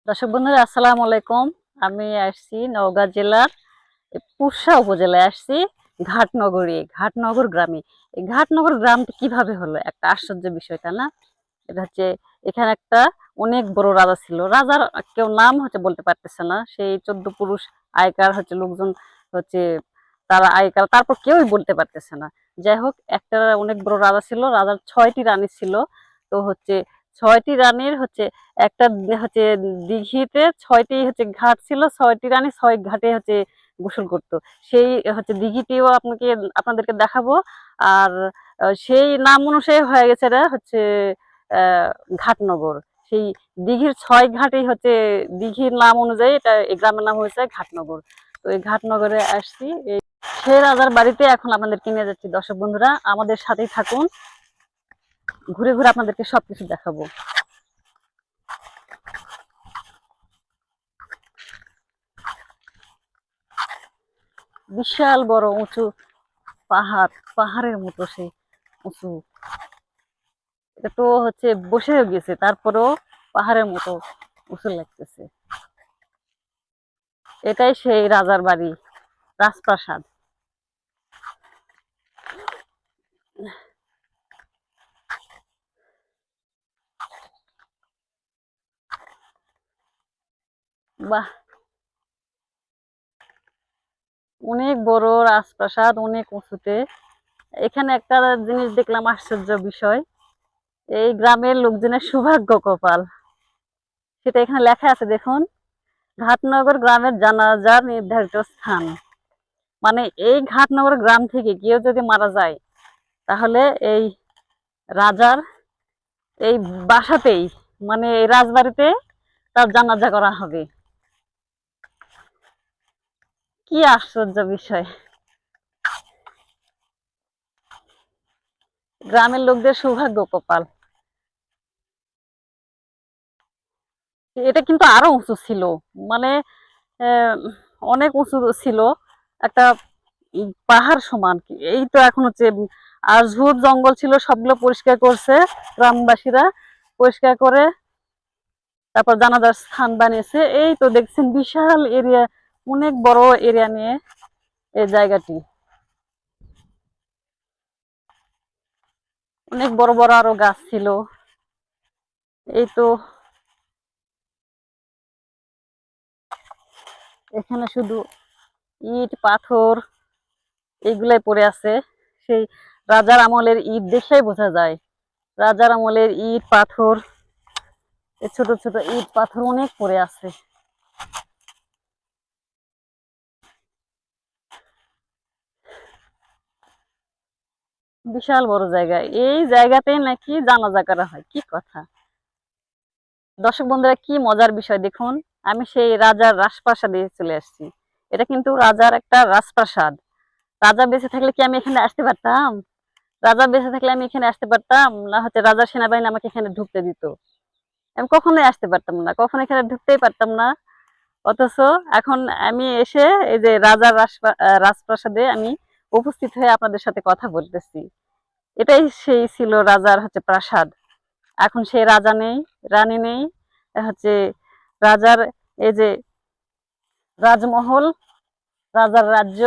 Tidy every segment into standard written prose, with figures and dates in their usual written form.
দর্শক বন্ধুরা আসসালামু আলাইকুম। আমি আসছি নওগাঁ জেলার পুরশা উপজেলায় আসছি ঘাটনগর গ্রামে। এই ঘাটনগর গ্রামটি কিভাবে হলো একটা আশ্চর্য বিষয়, তাই না? এটা হচ্ছে এখানে একটা অনেক বড় রাজা ছিল। রাজার কেউ নাম বলতে পারতেছে না। সেই 14 পুরুষ আগেকার লোকজন হচ্ছে তারা আগেকার তারপর কেউই বলতে পারতেছে না। যাই হোক, একটা অনেক বড় রাজা ছিল। রাজার 6টি রানী ছিল। তো 6টি রানীর একটা দিঘিতে 6টি ঘাট ছিল। 6টি রানী 6 ঘাটে গোসল করতো। সেই দিঘিটিও আপনাদেরকে দেখাবো। আর সেই নাম অনুসারে হয়ে গেছে এটা আহ ঘাটনগর। সেই দিঘির 6 ঘাটেই দিঘির নাম অনুযায়ী এটা এই গ্রামের নাম হয়েছে ঘাটনগর। তো এই ঘাটনগরে আসছি। সেই রাজার বাড়িতে এখন আপনাদেরকে নিয়ে যাচ্ছি। দর্শক বন্ধুরা আমাদের সাথেই থাকুন, ঘুরে ঘুরে আপনাদেরকে সবকিছু দেখাবো। বিশাল বড় উঁচু পাহাড়ের মতো সেই উঁচু। এটা তো বসে গেছে, তারপরেও পাহাড়ের মতো উঁচু লাগতেছে। এটাই সেই রাজার বাড়ি, রাজপ্রাসাদ। বাহ, অনেক বড় রাজপ্রাসাদ, অনেক উঁচুতে। এখানে একটা জিনিস দেখলাম, আশ্চর্য বিষয়। এই গ্রামের লোকজনের সৌভাগ্য কপাল, সেটা এখানে লেখা আছে, দেখুন। ঘাটনগর গ্রামের জানাজার নির্ধারিত স্থান। মানে এই ঘাটনগর গ্রাম থেকে কেউ যদি মারা যায়, তাহলে এই রাজার এই বাসাতেই, মানে এই রাজবাড়িতে তার জানাজা করা হবে। কি আশ্চর্য বিষয়! গ্রামের লোকদের সৌভাগ্য কপাল। এটা কিন্তু আরো উঁচু ছিল, মানে অনেক উঁচু ছিল। একটা পাহাড় সমান। এই তো এখন আর ঝোপ জঙ্গল ছিল, সবগুলো পরিষ্কার করছে গ্রামবাসীরা। পরিষ্কার করে তারপর জানাজার স্থান বানিয়েছে। এই তো দেখছেন, বিশাল এরিয়া, অনেক বড় এরিয়া নিয়ে এই জায়গাটি। অনেক বড় বড় আরো গাছ ছিল। এই তো এখানে শুধু ইট পাথর এগুলাই পড়ে আছে। সেই রাজার আমলের ইট দেখলেই বোঝা যায়। রাজার আমলের ইট পাথর, ছোট ছোট ইট পাথর অনেক পড়ে আছে। বিশাল বড় জায়গা। এই জায়গাতেই নাকি জানাজা করা হয়, কি কথা! দর্শক বন্ধুরা, কি মজার বিষয় দেখুন। আমি সেই রাজার রাজপ্রাসাদে চলে আসছি। এটা কিন্তু রাজার একটা রাজপ্রাসাদ। রাজা বেঁচে থাকলে কি আমি এখানে আসতে পারতাম? রাজা বেঁচে থাকলে আমি এখানে আসতে পারতাম না? রাজার সেনাবাহিনী আমাকে এখানে ঢুকতে দিত? আমি কখনোই আসতে পারতাম না, কখনো এখানে ঢুকতেই পারতাম না। অথচ এখন আমি এসে এই যে রাজার রাজপ্রাসাদে আমি উপস্থিত হয়ে আপনাদের সাথে কথা বলতেছি। এটাই সেই ছিল রাজার প্রাসাদ। এখন সেই রাজা নেই, রানী নেই। হচ্ছে রাজার এই যে রাজমহল, রাজার রাজ্য,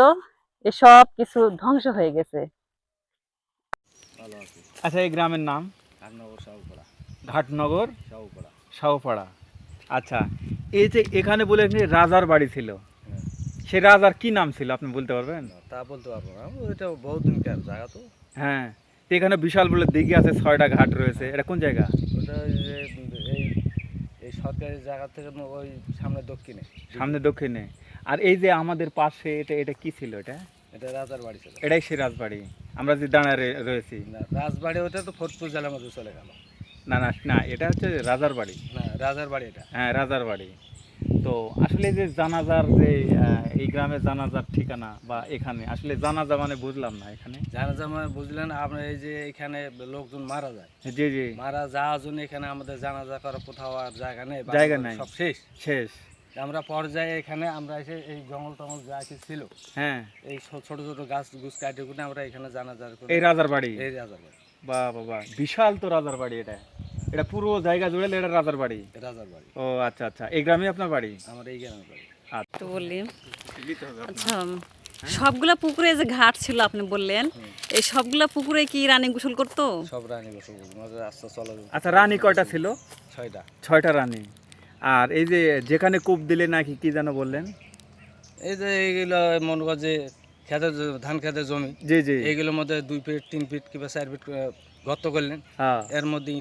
এসব কিছু ধ্বংস হয়ে গেছে। আচ্ছা, এই গ্রামের নাম ঘাটনগর শাহপাড়া। আচ্ছা, এই যে এখানে বলে রাজার বাড়ি ছিল, সে রাজার কি নাম ছিল আপনি বলতে পারবেন? তা বলতে পারবো না, ওইটা বহুত দিনকার জায়গা তো। হ্যাঁ, তো এখানে বিশাল বলে দিঘি আছে, 6টা ঘাট রয়েছে। এটা কোন জায়গা? ওটা ওই যে এই এই সরকারি জায়গা থেকে ওই সামনে দক্ষিণে। সামনে দক্ষিণে। আর এই যে আমাদের পাশে এটা এটা কি ছিল? এটা এটা রাজার বাড়ি ছিল। এটাই সে রাজবাড়ি, আমরা যে দাঁড়ায় রয়েছি। না, রাজবাড়ি ওটা তো ফরিদপুর জেলার মধ্যে চলে গেল। না না না, এটা হচ্ছে রাজার বাড়ি। না, রাজার বাড়ি এটা। হ্যাঁ, রাজার বাড়ি। তো আসলে যে জানাজার যে এই গ্রামে জানাজার ঠিকানা বা এখানে আসলে জানাজা মানে বুঝলাম না। এখানে জানাজা মানে বুঝলেন আপনার, এই যে এখানে লোকজন মারা যায়, জি জি, মারা যাওয়ার জন্য এখানে আমাদের জানাজা করার কোথাও আর জায়গা নেই, জায়গা নাই, সব শেষ শেষ। আমরা পর্যায়ে এখানে আমরা এসে এই জঙ্গল টঙ্গল যা কিছু ছিল, হ্যাঁ, এই ছোট ছোট গাছ গুছ কাটে কুটে আমরা এখানে জানাজার এই রাজার বাড়ি। এই রাজার বাড়ি। বাহ বাবা, বিশাল তো রাজার বাড়ি এটা। এটা পুরো জায়গা জুড়ে এটা রাজার বাড়ি। রাজার বাড়ি। ও আচ্ছা আচ্ছা, এই গ্রামে আপনার বাড়ি? আমার এই গ্রামের বাড়ি। তো বললি আচ্ছা, সবগুলা পুকুরে যে ঘাট ছিল আপনি বললেন, এই সবগুলা পুকুরে কি রানী গোসল করতো? সব রানী গোসল করতো, আমাদের রাস্তা চলা আচ্ছা, রানী কয়টা ছিল? 6টা। 6টা রানী। আর এই যে যেখানে কূপ দিলে নাকি কি যেন বললেন? এই যে এইগুলো মনে কর যে খেতের ধান খেতের জমি, জি জি, এইগুলোর মধ্যে 2 ফিট 3 ফিট কিংবা 4 ফিট গর্ত করলেন, হ্যাঁ, এর মধ্যে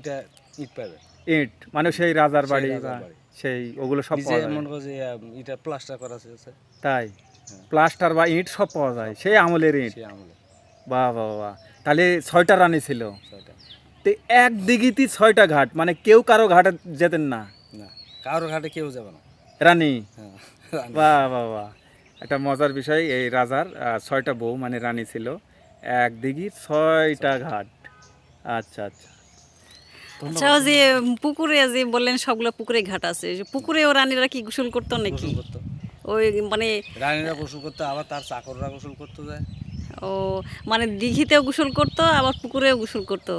ইট পাবে। ইট মানে সেই রাজার সেই বাড়ি রাজার বা বাড়ি। সেই ওগুলো সব নিজে পাওয়া যায়? মনে কর যে এটা প্লাস্টার করা আছে তাই প্লাস্টার বা ইট সব পাওয়া যায় সেই আমলের ইট? সেই আমলে। বাহ বাহ বাহ, তাহলে 6টা রানী ছিল। 6টা। তো এক দিঘিতে 6টা ঘাট, মানে কেউ কারো ঘাটে যেতেন না? না, কারোর ঘাটে কেউ যাবে না। রানী? হ্যাঁ, বাহ বাহ বাহ, একটা মজার বিষয়। এই রাজার 6টা বউ মানে রানী ছিল, এক দিঘির 6টা ঘাট। আচ্ছা আচ্ছা, আচ্ছা, ওই যে পুকুরে যে বললেন সবগুলো পুকুরে ঘাট আছে, যে পুকুরেও রানীরা কি গোসল করতো নাকি? গোসল করতো। ওই মানে রানীরা গোসল করতো, আবার তার চাকররা গোসল করতে যায়। ও মানে দিঘিতেও গোসল করতো আবার পুকুরেও গোসল করতো।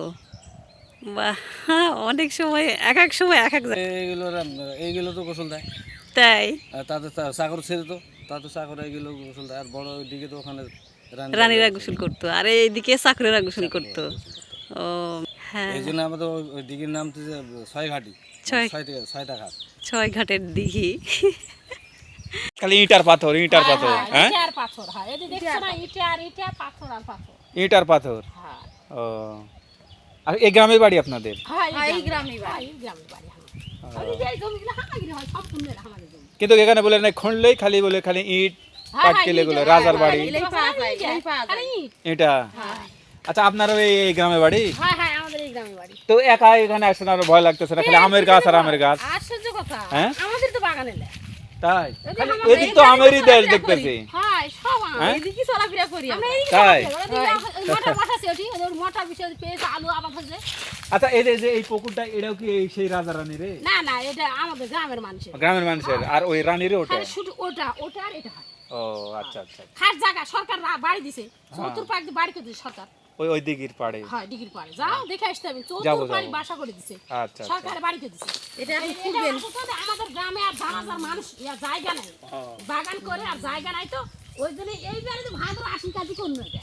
বাহ, অনেক সময় এক এক সময় এক এক এইগুলো তো গোসল দেয়। তাই আর তাদের চাকর ছেড়ে তো, তাদের চাকর এইগুলো গোসল দেয়। আর বড় দিকে তো ওখানে রানীরা গোসল করতো আর এইদিকে চাকরেরা গোসল করতো। ও হ্যাঁ, এই জন্য আমাদের ওই দিঘির নাম তো 6 ঘাটি। 6টা ঘাট। 6 ঘাটের দিঘি। খালি ইটার পাথর, ইটার পাথর, হ্যাঁ ইটা আর পাথর, হ্যাঁ এই যে দেখছো না, ইটা আর ইটা, পাথর আর পাথর। ইট আর পাথর। হ্যাঁ ও, আর এই গ্রামের বাড়ি আপনাদের? হ্যাঁ এই গ্রামে বাড়ি, এই গ্রামে বাড়ি আমার। আমি যে এই জমিগুলো হামাগিরি হয় সব পুণ্যের আমাদের জমি। কিন্তু এখানে বলে না খুঁড়লেই খালি বলে খালি ইট পাটকেলে গুলো রাজার বাড়ি এলেই পাওয়া যায়, এলেই পাওয়া যায়। আরে ইট। এটা। আচ্ছা, আপনার এই গ্রামে বাড়ি? হ্যাঁ হ্যাঁ আমাদের এই গ্রামে বাড়ি। তো একা এখানে আসেন আর ভয় লাগতেছে না? খালি আমের গাছ আর আমের গাছ। আশ্চর্য কথা, হ্যাঁ? আমাদের তো বাগানে লে। তাই? এদিকে আমরা এদিক তো আমেরই দেশ দেখতেছি। হ্যাঁ সব আম, হ্যাঁ? এদিকে চলাফেরা করি আমরা। তাই? মোটা মোটা সেটি, ওদের মোটা বিষয় পেয়েছে আলু আবাদ হচ্ছে। আচ্ছা, এই যে এই পুকুরটা এটাও কি এই সেই রাজা রানী রে? না না, এটা আমাদের গ্রামের মানুষের। গ্রামের মানুষের? আর ওই রানীর ওটা? খালি শুধু ওটা ওটা আর এটা হয়। ও আচ্ছা আচ্ছা, খাট জায়গা সরকার বাড়ি দিছে, চতুর্পাশ দিয়ে বাড়ি করে দিছে সরকার। ওই দিঘির পাড়ে? হয় ডিগ্রি পারে, যাও দেখে আসতে হবে। যাবো, চতুর্পাশ যাবো। বাসা করে দিছে আচ্ছা সরকারের বাড়ি করে দিছে। এটা আপনি খুঁজবেন, আমাদের গ্রামে আর জানাজার মানুষ জায়গা নাই, বাগান করে আর জায়গা নাই, তো ওই জন্য এই বাড়িতে ভাদ্র আশ্বিন কাজই করলো এটা।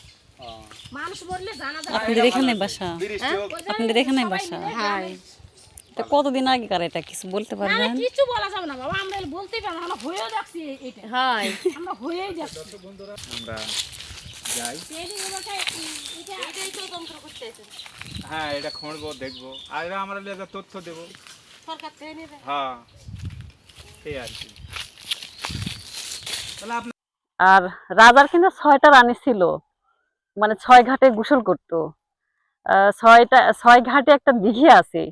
মানুষ মরলে জানাজা আপনাদের এখানে বাসা? আপনাদের এখানে বাসা? হ্যাঁ। তো কতদিন আগে কার এটা কিছু বলতে না পারবেন? কিছু বলা যাবে না বাবা, আমরা বলতেই পারবো না, আমরা হয়েও যাচ্ছি এটা। হ্যাঁ আমরা হয়েই যাচ্ছি। আমরা যাই। এটাই তো তন্ত্র করতেছে, হ্যাঁ, এটা খুঁড়বো, দেখবো, আর এরা আমরা লিয়ে তথ্য দেবো। সরকার থেকে নেবে। হ্যাঁ, এই আর কি। তাহলে আপনি আর রাজার কিন্তু 6টা রানী ছিল, মানে 6 ঘাটে গোসল করতো। 6 ঘাটে একটা দিঘি আছে,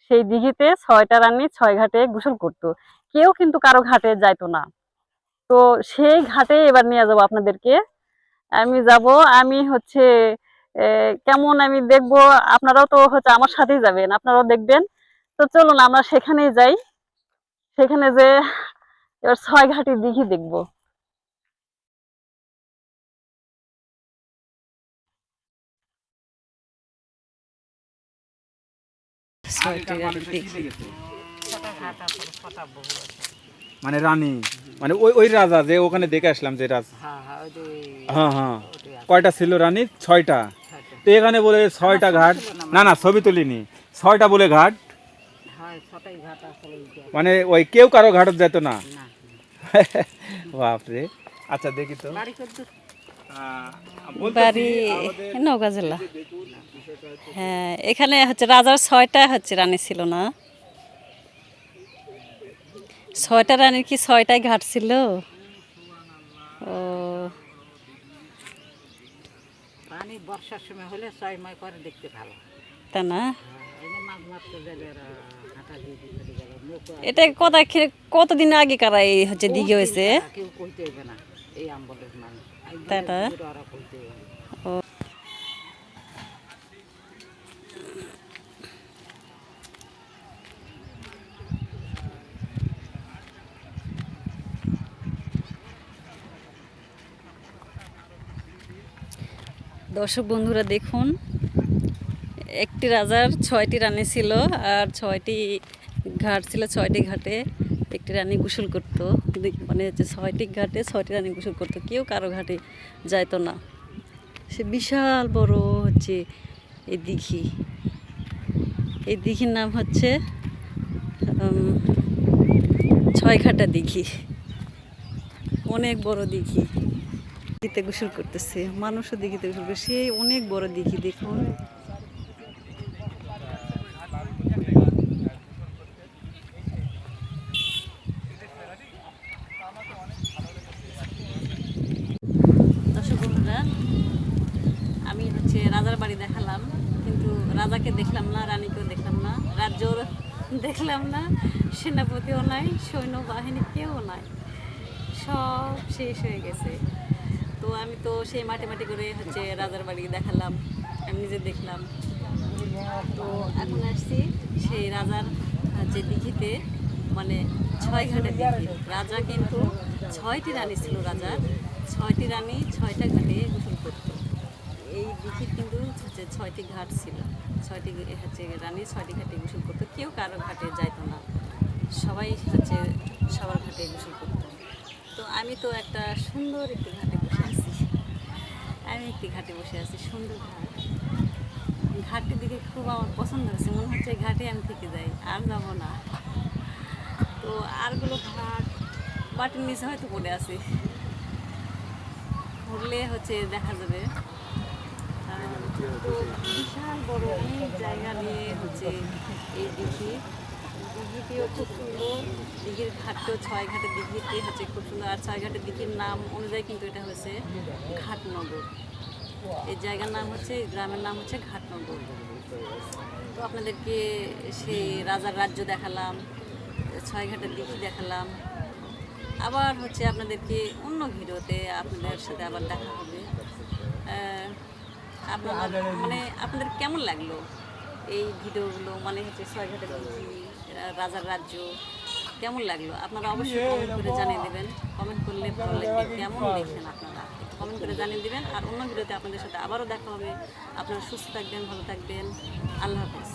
সেই দিঘিতে 6টা রানী 6 ঘাটে গোসল করতো। কেউ কিন্তু কারো ঘাটে যাইতো না। তো সেই ঘাটে এবার নিয়ে যাবো আপনাদেরকে। আমি যাব, আমি হচ্ছে কেমন আমি দেখবো, আপনারাও তো হচ্ছে আমার সাথেই যাবেন, আপনারাও দেখবেন। তো চলুন আমরা সেখানেই যাই, সেখানে যে এবার 6 ঘাটে দিঘি দেখবো। আগেকার মানুষের কি লেগেছে? মানে রানী, মানে ওই ওই রাজা যে ওখানে দেখে আসলাম যে রাজা। হ্যাঁ হ্যাঁ, কয়টা ছিল রানী? 6টা। তো এখানে বলে 6টা ঘাট। না না, ছবি তুলিনি। 6টা বলে ঘাট, মানে ওই কেউ কারো ঘাটত যেত না? বাপরে। আচ্ছা দেখি তো। বাড়ি নওগাঁ জেলা। হ্যাঁ, এখানে হচ্ছে রাজার 6টা হচ্ছে রানী ছিল না? 6টা রানীর কি 6টাই ঘাট ছিল? ও পানি বর্ষার সময় হলে 6 মাস করে দেখতে ভালো। তা না, এনে মাছ মারতে গেলে হাঁটা দিয়ে দিতে গেলে এটা কতদিন আগে কারা এই হচ্ছে দিঘি হয়েছে? কেউ কইতে হবে না, এই আমবলের মানুষ তাই না? ওরা কইতে হবে। দর্শক বন্ধুরা দেখুন, একটি রাজার 6টি রানী ছিল, আর 6টি ঘাট ছিল। 6টি ঘাটে একটি রানী গোসল করতো, মানে হচ্ছে 6টি ঘাটে 6টি রানী গোসল করতো, কেউ কারো ঘাটে যাইতো না। সে বিশাল বড় হচ্ছে এই দিঘি। এই দিঘির নাম হচ্ছে ছয়ঘাটা দিঘি। অনেক বড় দিঘি, দিঘিতে গোসল করতেছে, মানুষও দিঘিতে গোসল করছে। সেই অনেক বড় দিঘি, দেখুন। দর্শক বন্ধুরা, আমি হচ্ছে রাজার বাড়ি দেখালাম, কিন্তু রাজাকে দেখলাম না, রানীকেও দেখলাম না, রাজ্যও দেখলাম না, সেনাপতিও নাই, সৈন্যবাহিনী কেউ নাই, সব শেষ হয়ে গেছে। তো আমি তো সেই মাটি মাটি করে হচ্ছে রাজার বাড়ি দেখালাম, আমি নিজে দেখলাম। তো এখন আসছি সেই রাজার যে দিঘিতে, মানে 6 ঘাটের দিঘি। রাজা কিন্তু 6টি রানী ছিল রাজার, 6টি রানী 6টা ঘাটে গোসল করতো। এই দিঘির কিন্তু হচ্ছে 6টি ঘাট ছিল, 6টি হচ্ছে রানী 6টি ঘাটে গোসল করতো, কেউ কারো ঘাটে যাইতো না, সবাই হচ্ছে সবার ঘাটে গোসল করতো। তো আমি তো একটা সুন্দর একটি ঘাটে বসে আছি, সুন্দর ঘাট। ঘাটটির দিকে খুব আমার পছন্দ হয়েছে, মনে হচ্ছে এই ঘাটে আমি থেকে যাই, আর যাবো না। তো আরগুলো ঘাট বাটির নিচে হয়তো পড়ে আছে, ঘুরলে হচ্ছে দেখা যাবে। তো বিশাল বড় অনেক জায়গা নিয়ে হচ্ছে এই দিঘিটিও খুব সুন্দর। দিঘির ঘাটও 6 ঘাটের দিঘিটি হচ্ছে খুব সুন্দর, আর 6 ঘাটের দিঘির নাম অনুযায়ী কিন্তু এটা হচ্ছে ঘাটনগর। এই জায়গার নাম হচ্ছে, গ্রামের নাম হচ্ছে ঘাটনগর। তো আপনাদেরকে সেই রাজার রাজ্য দেখালাম, 6 ঘাটের দিঘি দেখালাম। আবার হচ্ছে আপনাদেরকে অন্য ভিডিওতে আপনাদের সাথে আবার দেখা হবে। আপনাদের মানে আপনাদের কেমন লাগলো এই ভিডিওগুলো, মানে হচ্ছে 6 ঘাটের দিঘি, রাজার রাজ্য কেমন লাগলো আপনারা অবশ্যই কমেন্ট করে জানিয়ে দেবেন। কমেন্ট করলে ভালো লাগবে, কেমন দেখেন আপনারা একটু কমেন্ট করে জানিয়ে দেবেন। আর অন্য ভিডিওতে আপনাদের সাথে আবারও দেখা হবে। আপনারা সুস্থ থাকবেন, ভালো থাকবেন, আল্লাহ হাফেজ।